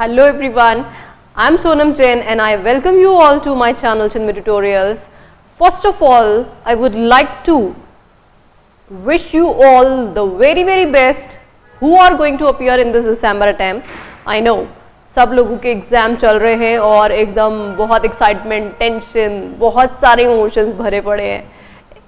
Hello everyone, I am Sonam Jain and I welcome you all to my channel Chinmay Tutorials. First of all, I would like to wish you all the very best who are going to appear in this December attempt. I know सब लोगों के exam चल रहे हैं और एकदम बहुत excitement, tension, बहुत सारे इमोशंस भरे पड़े हैं।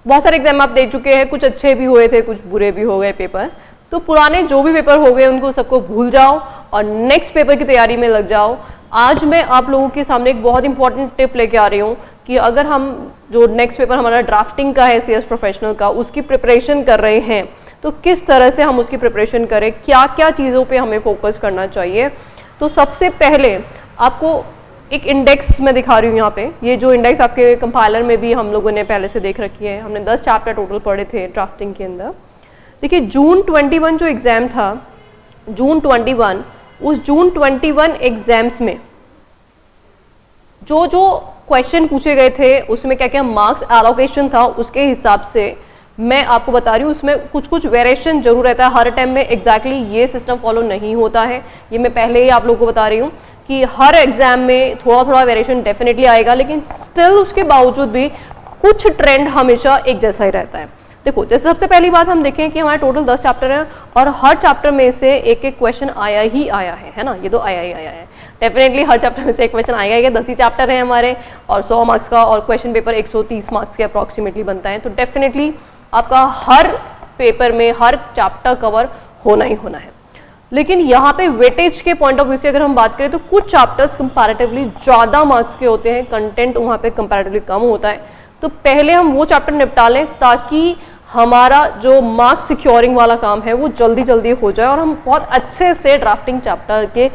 बहुत सारे एग्जाम आप दे चुके हैं, कुछ अच्छे भी हुए थे, कुछ बुरे भी हो गए पेपर। तो पुराने जो भी पेपर हो गए उनको सबको भूल जाओ और नेक्स्ट पेपर की तैयारी में लग जाओ। आज मैं आप लोगों के सामने एक बहुत इंपॉर्टेंट टिप लेके आ रही हूँ कि अगर हम जो नेक्स्ट पेपर हमारा ड्राफ्टिंग का है CS प्रोफेशनल का, उसकी प्रिपरेशन कर रहे हैं तो किस तरह से हम उसकी प्रिपरेशन करें, क्या क्या चीज़ों पे हमें फोकस करना चाहिए। तो सबसे पहले आपको एक इंडेक्स में दिखा रही हूँ यहाँ पे। ये जो इंडेक्स आपके कंपाइलर में भी हम लोगों ने पहले से देख रखी है। हमने 10 चैप्टर टोटल पढ़े थे ड्राफ्टिंग के अंदर। देखिए जून 21 जो एग्ज़ाम था, जून 21, उस जून 21 एग्जाम्स में जो जो क्वेश्चन पूछे गए थे उसमें क्या क्या मार्क्स एलोकेशन था, उसके हिसाब से मैं आपको बता रही हूँ। उसमें कुछ कुछ वेरिएशन जरूर रहता है, हर टाइम में एग्जैक्टली ये सिस्टम फॉलो नहीं होता है। ये मैं पहले ही आप लोगों को बता रही हूँ कि हर एग्जाम में थोड़ा थोड़ा वेरिएशन डेफिनेटली आएगा, लेकिन स्टिल उसके बावजूद भी कुछ ट्रेंड हमेशा एक जैसा ही रहता है। देखो, जैसे सबसे पहली बात हम देखें कि हमारे टोटल 10 चैप्टर हैं और हर चैप्टर में से एक एक क्वेश्चन आया ही आया है ना। ये तो आया ही आया है, डेफिनेटली हर चैप्टर में से एक क्वेश्चन आएगा ही। 10 ही चैप्टर हैं हमारे और 100 मार्क्स का, और क्वेश्चन पेपर 130 मार्क्स के अप्रॉक्सीमेटली बनता है। तो डेफिनेटली आपका हर पेपर में हर चैप्टर कवर होना ही होना है। लेकिन यहाँ पे वेटेज के पॉइंट ऑफ व्यू से अगर हम बात करें तो कुछ चैप्टर्स कंपैरेटिवली ज़्यादा मार्क्स के होते हैं, कंटेंट वहाँ पे कंपैरेटिवली कम होता है। तो पहले हम वो चैप्टर निपटा लें ताकि हमारा जो मार्क्स सिक्योरिंग वाला काम है वो जल्दी जल्दी हो जाए और हम बहुत अच्छे से ड्राफ्टिंग चैप्टर के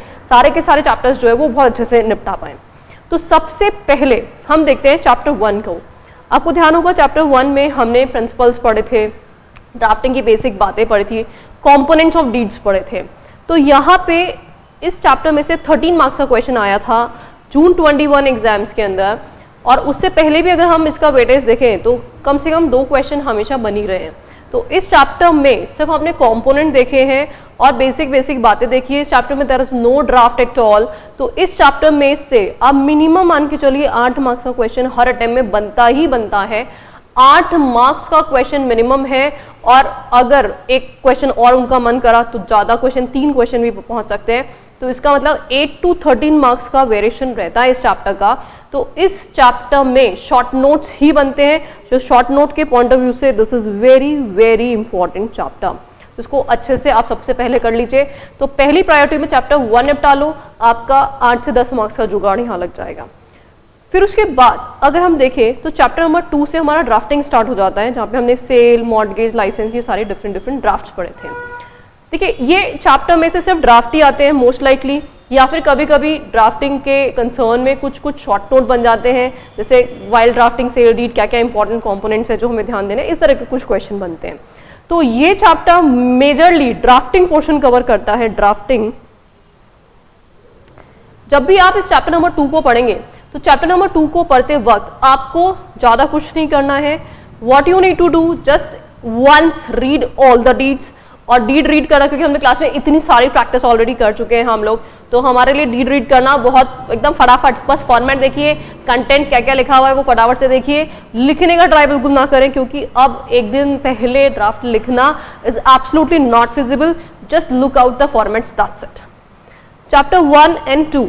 सारे चैप्टर्स जो है वो बहुत अच्छे से निपटा पाएँ। तो सबसे पहले हम देखते हैं चैप्टर 1 को। आपको ध्यान होगा चैप्टर 1 में हमने प्रिंसिपल्स पढ़े थे, ड्राफ्टिंग की बेसिक बातें पढ़ी थी, कंपोनेंट्स ऑफ डीड्स पढ़े थे। तो यहाँ पे इस चैप्टर में से 13 मार्क्स का क्वेश्चन आया था जून 21 एग्जाम्स के अंदर, और उससे पहले भी अगर हम इसका वेटेज देखें तो कम से कम 2 क्वेश्चन हमेशा बन ही रहे हैं। तो इस चैप्टर में सिर्फ हमने कंपोनेंट देखे हैं और बेसिक बातें देखी है। इस चैप्टर में there is no draft at all. तो इस चैप्टर में से आप मिनिमम मान के चलिए 8 मार्क्स का क्वेश्चन हर अटेम्प्ट में बनता ही बनता है। 8 मार्क्स का क्वेश्चन मिनिमम है, और अगर एक क्वेश्चन और उनका मन करा तो ज़्यादा क्वेश्चन, 3 क्वेश्चन भी पहुंच सकते हैं। तो इसका मतलब 8 to 13 मार्क्स का वेरिएशन रहता है इस चैप्टर का। तो इस चैप्टर में शॉर्ट नोट्स ही बनते हैं, जो शॉर्ट नोट के पॉइंट ऑफ व्यू से this is very important chapter. इसको अच्छे से आप सबसे पहले कर लीजिए। तो पहली प्रायोरिटी में चैप्टर 1 निपटा लो, आपका 8 से 10 मार्क्स का जुगाड़ यहाँ लग जाएगा। फिर उसके बाद अगर हम देखें तो चैप्टर नंबर 2 से हमारा ड्राफ्टिंग स्टार्ट हो जाता है, जहाँ पे हमने सेल, मॉर्गेज, लाइसेंस, ये सारे डिफरेंट ड्राफ्ट्स पढ़े थे। देखिए ये चैप्टर में से सिर्फ ड्राफ्ट ही आते हैं मोस्ट लाइकली, या फिर कभी कभी ड्राफ्टिंग के कंसर्न में कुछ शॉर्ट नोट बन जाते हैं, जैसे वाइल ड्राफ्टिंग, सेल डीड, क्या क्या इंपॉर्टेंट कंपोनेंट्स है जो हमें ध्यान देने, इस तरह के कुछ क्वेश्चन बनते हैं। तो ये chapter majorly drafting portion cover करता है। ड्राफ्टिंग, जब भी आप इस चैप्टर नंबर 2 को पढ़ेंगे तो चैप्टर नंबर 2 को पढ़ते वक्त आपको ज्यादा कुछ नहीं करना है। What you need to do, just once read all the deeds. और डीड रीड करना, क्योंकि हमने क्लास में इतनी सारी प्रैक्टिस ऑलरेडी कर चुके हैं हम लोग, तो हमारे लिए डीड रीड करना बहुत एकदम फटाफट, बस फॉर्मेट देखिए, कंटेंट क्या क्या लिखा हुआ है वो फटाफट से देखिए। लिखने का ट्राई बिल्कुल ना करें, क्योंकि अब एक दिन पहले ड्राफ्ट लिखना is absolutely not feasible. Just look out the formats, that's it. Chapter 1 and 2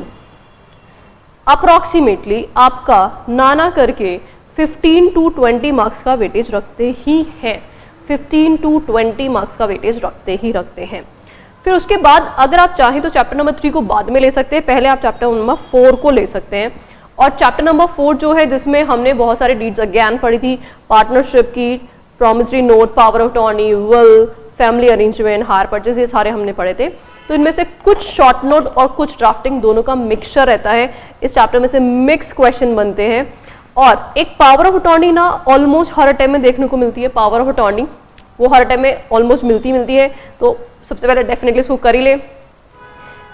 approximately आपका नाना करके 15 to 20 मार्क्स का वेटेज रखते ही हैं। 15 to 20 मार्क्स का वेटेज रखते हैं। फिर उसके बाद अगर आप चाहें तो चैप्टर नंबर 3 को बाद में ले सकते हैं, पहले आप चैप्टर नंबर 4 को ले सकते हैं। और चैप्टर नंबर 4 जो है, जिसमें हमने बहुत सारे डीड्स अगेन पढ़ी थी, पार्टनरशिप की, promissory note, power of attorney, will, family arrangement, hire purchase, ये सारे हमने पढ़े थे। तो इनमें से कुछ शॉर्ट नोट और कुछ ड्राफ्टिंग दोनों का मिक्सचर रहता है। इस चैप्टर में से मिक्स क्वेश्चन बनते हैं। और एक पावर ऑफ अटॉर्नी ना ऑलमोस्ट हर टाइम में देखने को मिलती है। पावर ऑफ अटॉर्नी वो हर टाइम में ऑलमोस्ट मिलती है, तो सबसे पहले डेफिनेटली इसको कर ही ले।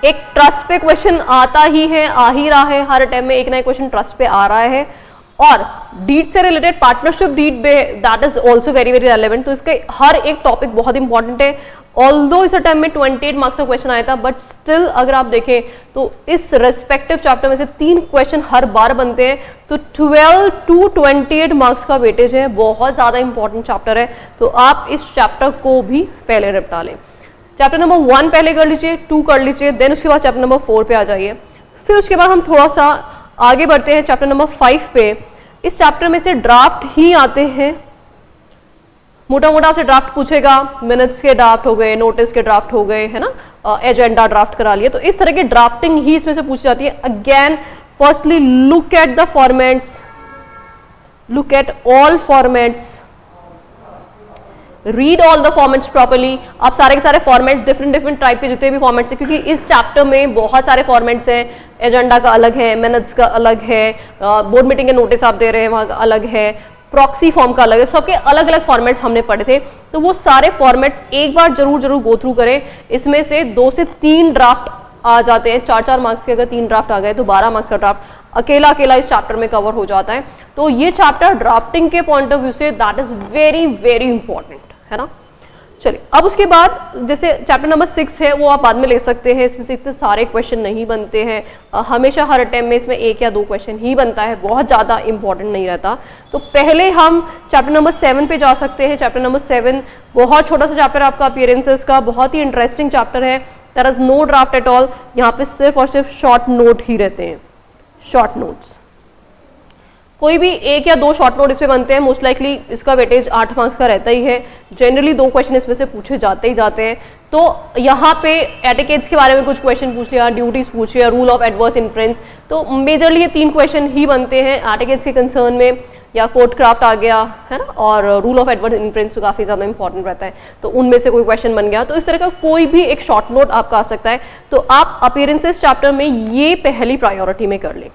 एक ट्रस्ट पे क्वेश्चन आता ही है, आ ही रहा है, हर टाइम में एक ना एक क्वेश्चन ट्रस्ट पे आ रहा है। और डीड से related partnership deed that is also very very relevant. तो इसके हर एक टॉपिक बहुत इंपॉर्टेंट है। ऑल्दो इस टाइम में 28 मार्क्स का क्वेश्चन आया था, बट स्टिल अगर आप देखें तो इस रेस्पेक्टिव चैप्टर में से 3 क्वेश्चन हर बार बनते हैं, तो 12 to 28 मार्क्स का वेटेज है, बहुत ज्यादा इंपॉर्टेंट चैप्टर है। तो आप इस चैप्टर को भी पहले निपटा लें। चैप्टर नंबर 1 पहले कर लीजिए, 2 कर लीजिए, देन उसके बाद चैप्टर नंबर 4 पे आ जाइए। फिर उसके बाद हम थोड़ा सा आगे बढ़ते हैं चैप्टर नंबर 5 पे। इस चैप्टर में से ड्राफ्ट ही आते हैं, मोटा मोटा आपसे ड्राफ्ट पूछेगा, मिनट्स के ड्राफ्ट हो गए, नोटिस के ड्राफ्ट हो गए, है ना, एजेंडा ड्राफ्ट करा लिया, तो इस तरह की ड्राफ्टिंग ही इसमें से पूछी जाती है। Again firstly look at the formats, look at all formats, read all the formats properly. आप सारे के सारे फॉर्मेट्स, डिफरेंट टाइप के जितने भी फॉर्मेट्स हैं, क्योंकि इस चैप्टर में बहुत सारे फॉर्मेट्स हैं, एजेंडा का अलग है, मिनट्स का अलग है, बोर्ड मीटिंग के नोटिस आप दे रहे हैं वहां का अलग है, प्रॉक्सी फॉर्म का अलग है, सबके अलग अलग फॉर्मेट्स हमने पढ़े थे। तो वो सारे फॉर्मेट्स एक बार जरूर गो थ्रू करें। इसमें से 2 से 3 ड्राफ्ट आ जाते हैं, 4-4 मार्क्स के अगर 3 ड्राफ्ट आ गए तो 12 मार्क्स का ड्राफ्ट अकेला इस चैप्टर में कवर हो जाता है। तो ये चैप्टर ड्राफ्टिंग के point of view say that is very very important, है ना। चलिए अब उसके बाद जैसे चैप्टर नंबर 6 है, वो आप बाद में ले सकते हैं, इसमें से इतने सारे क्वेश्चन नहीं बनते हैं, हमेशा हर अटेम्प्ट में इसमें 1 या 2 क्वेश्चन ही बनता है, बहुत ज़्यादा इंपॉर्टेंट नहीं रहता। तो पहले हम चैप्टर नंबर 7 पे जा सकते हैं। चैप्टर नंबर 7 बहुत छोटा सा चैप्टर है आपका अपीयरेंसेस का, बहुत ही इंटरेस्टिंग चैप्टर है। There is no draft at all, यहाँ पे सिर्फ और सिर्फ शॉर्ट नोट ही रहते हैं, शॉर्ट नोट्स। कोई भी 1 या 2 शॉर्ट नोट इसमें बनते हैं, मोस्ट लाइकली इसका वेटेज 8 मार्क्स का रहता ही है। जनरली 2 क्वेश्चन इसमें से पूछे जाते हैं। तो यहाँ पे एटिकेट्स के बारे में कुछ क्वेश्चन पूछ लिया, ड्यूटीज पूछ लिया, रूल ऑफ एडवर्स इन्फ्लुएंस, तो मेजरली ये 3 क्वेश्चन ही बनते हैं एटिकेट्स के कंसर्न में, या कोर्ट क्राफ्ट आ गया, है ना, और रूल ऑफ एडवर्स इन्फ्लुएंस तो काफी ज्यादा इंपॉर्टेंट रहता है, तो उनमें से कोई क्वेश्चन बन गया। तो इस तरह का कोई भी एक शॉर्ट नोट आपका आ सकता है। तो आप अपीयरेंसेस चैप्टर में ये पहली प्रायोरिटी में कर लें।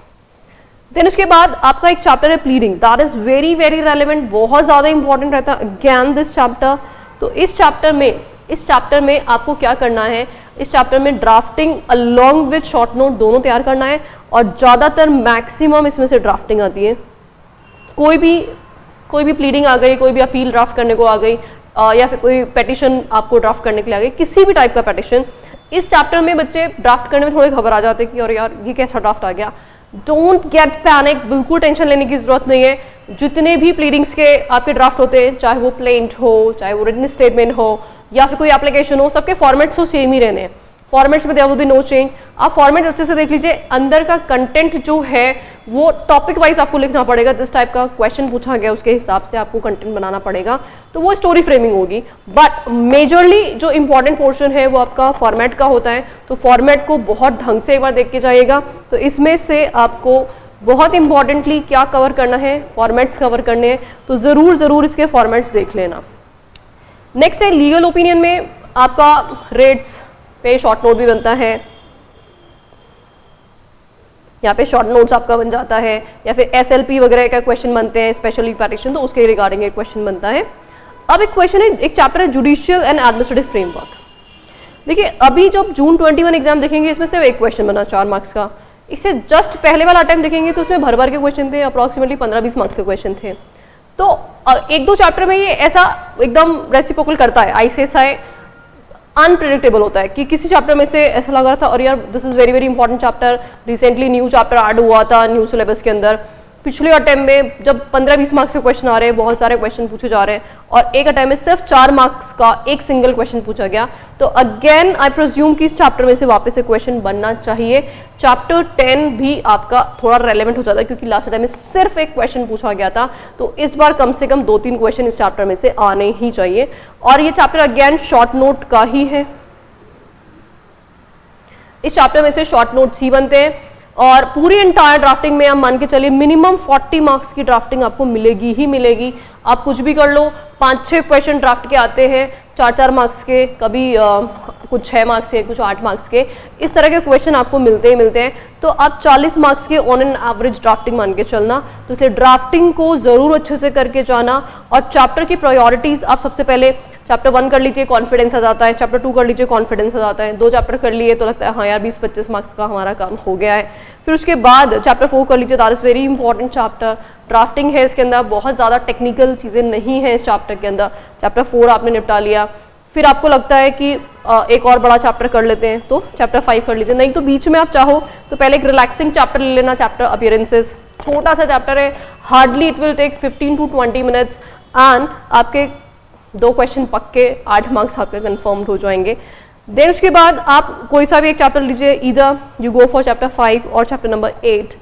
देन उसके बाद आपका एक चैप्टर है pleadings, that is very very relevant, बहुत ज्यादा इंपॉर्टेंट रहता है अगेन दिस चैप्टर। तो इस चैप्टर में आपको क्या करना है, इस चैप्टर में drafting along with short note दोनों तैयार करना है, और ज्यादातर मैक्सिमम इसमें से ड्राफ्टिंग आती है। कोई भी प्लीडिंग आ गई, कोई भी अपील ड्राफ्ट करने को आ गई, या फिर कोई पेटिशन आपको ड्राफ्ट करने के लिए आ गई, किसी भी टाइप का पेटिशन, इस चैप्टर में बच्चे ड्राफ्ट करने में थोड़े घबरा जाते हैं कि और यार ये कैसा ड्राफ्ट आ गया। डोंट गेट पैनिक, बिल्कुल टेंशन लेने की जरूरत नहीं है। जितने भी प्लीडिंग्स के आपके ड्राफ्ट होते हैं, चाहे वो प्लेंट हो, चाहे वो रिटन स्टेटमेंट हो, या फिर कोई एप्लीकेशन हो, सबके फॉर्मेट्स तो सेम ही रहने हैं। फॉर्मेट्स में there will be no change. आप फॉर्मेट अच्छे से देख लीजिए, अंदर का कंटेंट जो है वो टॉपिक वाइज आपको लिखना पड़ेगा, जिस टाइप का क्वेश्चन पूछा गया उसके हिसाब से आपको कंटेंट बनाना पड़ेगा, तो वो स्टोरी फ्रेमिंग होगी। बट मेजरली जो इंपॉर्टेंट पोर्शन है वो आपका फॉर्मेट का होता है, तो फॉर्मेट को बहुत ढंग से एक बार देख के जाइएगा। तो इसमें से आपको बहुत इंपॉर्टेंटली क्या कवर करना है, फॉर्मेट्स कवर करने हैं, तो जरूर इसके फॉर्मेट्स देख लेना। नेक्स्ट है लीगल ओपिनियन में आपका रेट्स पे शॉर्ट नोट भी बनता है, यहाँ पे शॉर्ट नोट्स आपका बन जाता है, या फिर SLP वगैरह का क्वेश्चन बनते हैं, स्पेशली पेटिशन, तो उसके रिगार्डिंग एक क्वेश्चन बनता है। अब एक क्वेश्चन है, एक चैप्टर है जुडिशियल एंड एडमिनिस्ट्रेटिव फ्रेमवर्क। देखिए अभी जब जून 21 एग्जाम देखेंगे, इसमें सिर्फ एक क्वेश्चन बना 4 मार्क्स का। इससे जस्ट पहले वाला अटेम्प्ट देखेंगे तो उसमें भर के क्वेश्चन थे, अप्रॉक्सीमेटली 15-20 मार्क्स के क्वेश्चन थे। तो 1-2 चैप्टर में ये ऐसा एकदम रेसिप्रोकल करता है, ICSI अनप्रेडिक्टेबल होता है कि किसी चैप्टर में से ऐसा लग रहा था और यार this is very very important chapter, recently new chapter add हुआ था न्यू सिलेबस के अंदर। पिछले अटेम्प्ट में जब 15-20 मार्क्स के क्वेश्चन आ रहे हैं, बहुत सारे क्वेश्चन पूछे जा रहे हैं, और एक अटेम्प्ट में सिर्फ 4 मार्क्स का एक सिंगल क्वेश्चन पूछा गया, तो अगेन आई प्रिज्यूम कि इस चैप्टर में से वापस से क्वेश्चन बनना चाहिए। चैप्टर 10 भी आपका थोड़ा रेलेवेंट हो जाता है, क्योंकि लास्ट अटेम्प्ट में सिर्फ एक क्वेश्चन पूछा गया था, तो इस बार कम से कम 2-3 क्वेश्चन इस चैप्टर में से आने ही चाहिए। और ये चैप्टर अगेन शॉर्ट नोट का ही है, इस चैप्टर में से शॉर्ट नोट्स ही बनते हैं, और पूरी एंटायर ड्राफ्टिंग में आप मान के चलिए मिनिमम 40 मार्क्स की ड्राफ्टिंग आपको मिलेगी ही मिलेगी। आप कुछ भी कर लो, 5-6 क्वेश्चन ड्राफ्ट के आते हैं, 4-4 मार्क्स के, कभी कुछ 6 मार्क्स के, कुछ 8 मार्क्स के, इस तरह के क्वेश्चन आपको मिलते ही मिलते हैं। तो आप 40 मार्क्स के ऑन एन एवरेज ड्राफ्टिंग मान के चलना, तो इसलिए ड्राफ्टिंग को जरूर अच्छे से करके जाना। और चैप्टर की प्रायोरिटीज आप सबसे पहले चैप्टर 1 कर लीजिए कॉन्फिडेंस आ जाता है, चैप्टर 2 कर लीजिए कॉन्फिडेंस आ जाता है, 2 चैप्टर कर लिए तो लगता है हाँ यार 20-25 मार्क्स का हमारा काम हो गया है। फिर उसके बाद चैप्टर 4 कर लीजिए, that is very important chapter, drafting है इसके अंदर, बहुत ज़्यादा टेक्निकल चीज़ें नहीं है इस चैप्टर के अंदर, चैप्टर 4 आपने निपटा लिया। फिर आपको लगता है कि एक और बड़ा चैप्टर कर लेते हैं तो चैप्टर 5 कर लीजिए, नहीं तो बीच में आप चाहो तो पहले एक रिलैक्सिंग चैप्टर ले लेना, चैप्टर अपीयरेंसेस, छोटा सा चैप्टर है, hardly it will take 15 to 20 minutes and आपके 2 क्वेश्चन पक्के 8 मार्क्स आपके कंफर्म्ड हो जाएंगे। देन उसके बाद आप कोई सा भी एक चैप्टर लीजिए, इधर यू गो फॉर चैप्टर 5 और चैप्टर नंबर 8।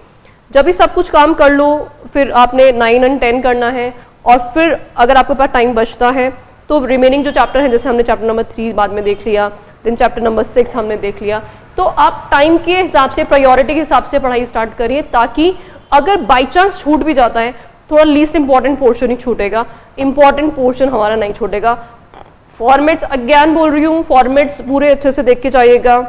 जब ये सब कुछ काम कर लो फिर आपने 9 और 10 करना है, और फिर अगर आपके पास टाइम बचता है तो रिमेनिंग जो चैप्टर है, जैसे हमने चैप्टर नंबर 3 बाद में देख लिया, देन चैप्टर नंबर 6 हमने देख लिया, तो आप टाइम के हिसाब से, प्रायोरिटी के हिसाब से पढ़ाई स्टार्ट करिए, ताकि अगर बाई चांस छूट भी जाता है थोड़ा लीस्ट इंपॉर्टेंट पोर्शन ही छूटेगा, इंपॉर्टेंट पोर्शन हमारा नहीं छूटेगा। फॉर्मेट्स अगेन बोल रही हूँ, फॉर्मेट्स पूरे अच्छे से देख के जाइएगा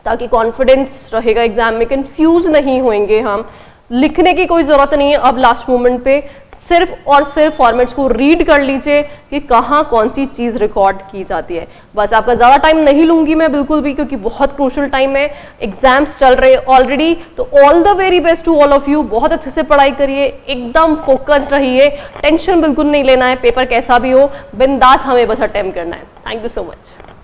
ताकि कॉन्फिडेंस रहेगा, एग्जाम में कंफ्यूज नहीं होंगे हम। लिखने की कोई जरूरत नहीं है अब लास्ट मोमेंट पे, सिर्फ और सिर्फ फॉर्मेट्स को रीड कर लीजिए कि कहाँ कौन सी चीज रिकॉर्ड की जाती है। बस आपका ज्यादा टाइम नहीं लूंगी मैं बिल्कुल भी, क्योंकि बहुत क्रूशियल टाइम है, एग्जाम्स चल रहे हैं ऑलरेडी। तो all the very best to all of you, बहुत अच्छे से पढ़ाई करिए, एकदम फोकस्ड रहिए, टेंशन बिल्कुल नहीं लेना है, पेपर कैसा भी हो बिंदास हमें बस अटेम्प्ट करना है। Thank you so much.